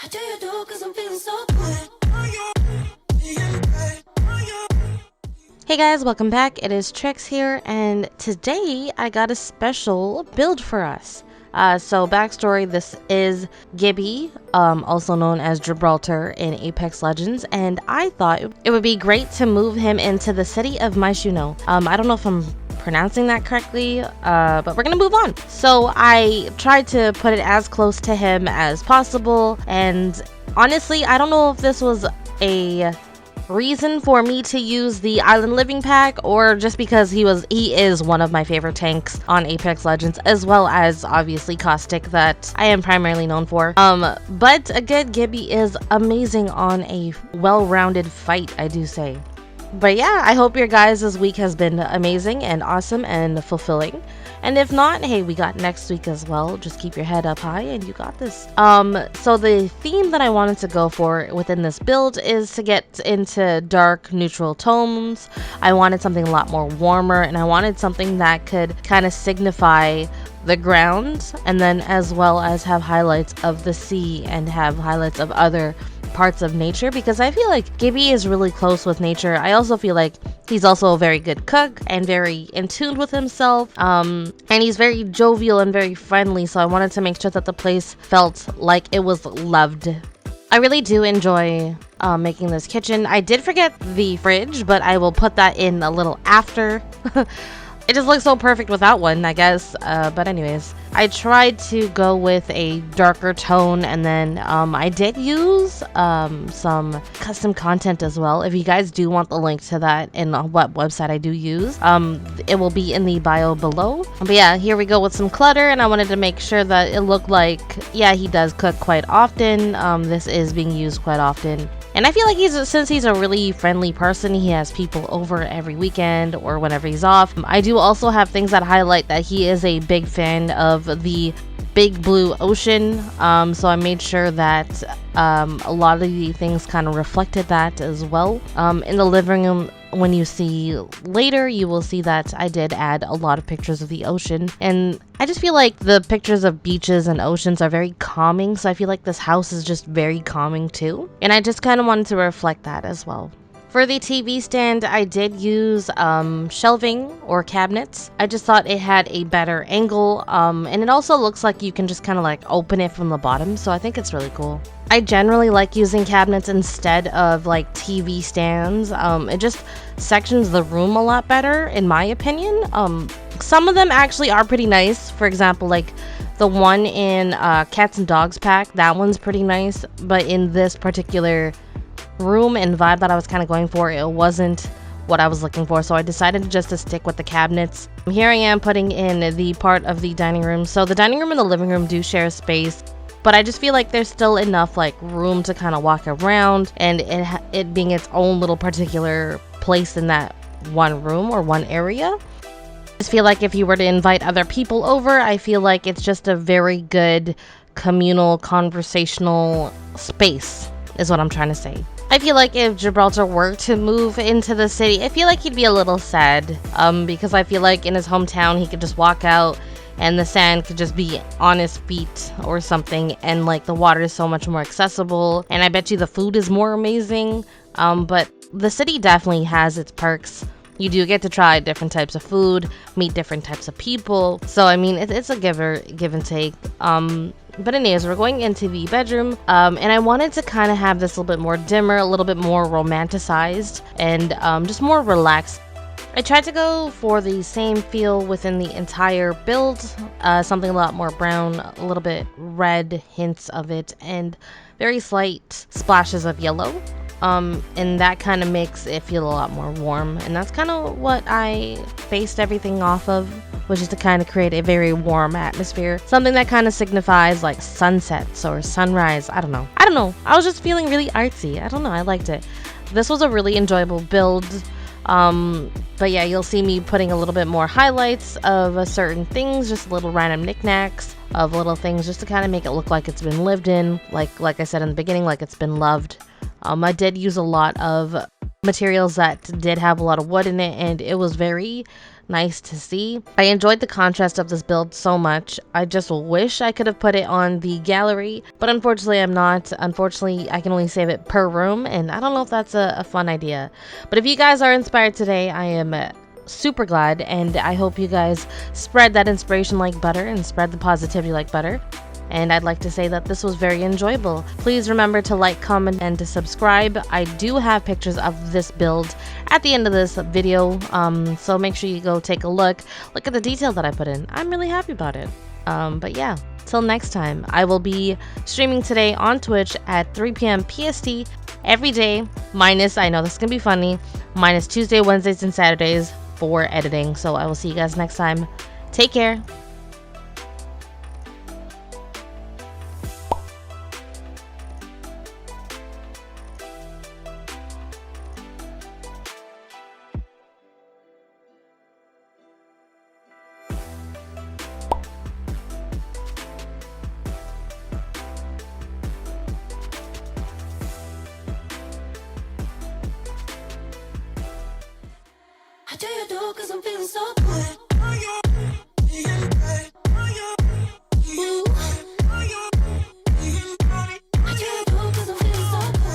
How do you do? Cause I'm feeling so good. Hey guys, welcome back. It is Trix here, and today I got a special build for us. So backstory, this is Gibby, also known as Gibraltar in Apex Legends, and I thought it would be great to move him into the city of Maishuno. I don't know if I'm pronouncing that correctly, but we're gonna move on. So I tried to put it as close to him as possible, and honestly, I don't know if this was a reason for me to use the Island Living pack, or just because he is one of my favorite tanks on Apex Legends, as well as obviously Caustic, that I am primarily known for. But again, Gibby is amazing on a well-rounded fight, I do say. But yeah, I hope your guys' week has been amazing and awesome and fulfilling. And if not, hey, we got next week as well. Just keep your head up high and you got this. So the theme that I wanted to go for within this build is to get into dark, neutral tones. I wanted something a lot more warmer, and I wanted something that could kind of signify the ground, and then as well as have highlights of the sea and have highlights of other parts of nature, because I feel like Gibby is really close with nature. I also feel like he's also a very good cook and very in tune with himself, and he's very jovial and very friendly, so I wanted to make sure that the place felt like it was loved. I really do enjoy making this kitchen. I did forget the fridge, but I will put that in a little after. It just looks so perfect without one, I guess. But anyways, I tried to go with a darker tone, and then I did use some custom content as well. If you guys do want the link to that and what website I do use, it will be in the bio below. But yeah, here we go with some clutter, and I wanted to make sure that it looked like, yeah, he does cook quite often. This is being used quite often. And I feel like since he's a really friendly person, he has people over every weekend or whenever he's off. I do also have things that highlight that he is a big fan of the big blue ocean. So I made sure that a lot of the things kind of reflected that as well. In the living room, when you see later, you will see that I did add a lot of pictures of the ocean, and I just feel like the pictures of beaches and oceans are very calming, so I feel like this house is just very calming too, and I just kind of wanted to reflect that as well. For the TV stand, I did use shelving or cabinets. I just thought it had a better angle, and it also looks like you can just kind of like open it from the bottom, so I think it's really cool. I generally like using cabinets instead of like TV stands. It just sections the room a lot better, in my opinion. Some of them actually are pretty nice. For example, like the one in Cats and Dogs pack, that one's pretty nice, but in this particular room and vibe that I was kind of going for, it wasn't what I was looking for, so I decided just to stick with the cabinets. Here I am putting in the part of the dining room. So the dining room and the living room do share space, but I just feel like there's still enough like room to kind of walk around, and it being its own little particular place in that one room or one area. I just feel like if you were to invite other people over, I feel like it's just a very good communal conversational space is what I'm trying to say. I feel like if Gibraltar were to move into the city, I feel like he'd be a little sad, because I feel like in his hometown he could just walk out and the sand could just be on his feet or something, and like the water is so much more accessible, and I bet you the food is more amazing. But the city definitely has its perks. You do get to try different types of food, meet different types of people, so I mean it's a give and take. But anyways, we're going into the bedroom, and I wanted to kind of have this a little bit more dimmer, a little bit more romanticized, and just more relaxed. I tried to go for the same feel within the entire build, something a lot more brown, a little bit red hints of it, and very slight splashes of yellow. And that kind of makes it feel a lot more warm, and that's kind of what I based everything off of, which is to kind of create a very warm atmosphere, something that kind of signifies like sunsets or sunrise. I don't know, I was just feeling really artsy. I don't know, I liked it. This was a really enjoyable build. But yeah, you'll see me putting a little bit more highlights of certain things, just little random knickknacks of little things, just to kind of make it look like it's been lived in, like I said in the beginning, like it's been loved. I did use a lot of materials that did have a lot of wood in it, and it was very nice to see. I enjoyed the contrast of this build so much. I just wish I could have put it on the gallery, but unfortunately I'm not. Unfortunately, I can only save it per room, and I don't know if that's a fun idea. But if you guys are inspired today, I am super glad, and I hope you guys spread that inspiration like butter and spread the positivity like butter. And I'd like to say that this was very enjoyable. Please remember to like, comment, and to subscribe. I do have pictures of this build at the end of this video, so make sure you go take a look. Look at the detail that I put in. I'm really happy about it. But yeah, till next time, I will be streaming today on Twitch at 3 p.m. PST every day, minus, I know this is gonna be funny, minus Tuesday, Wednesdays, and Saturdays for editing. So I will see you guys next time. Take care. How do you do? Cause I'm feeling so good.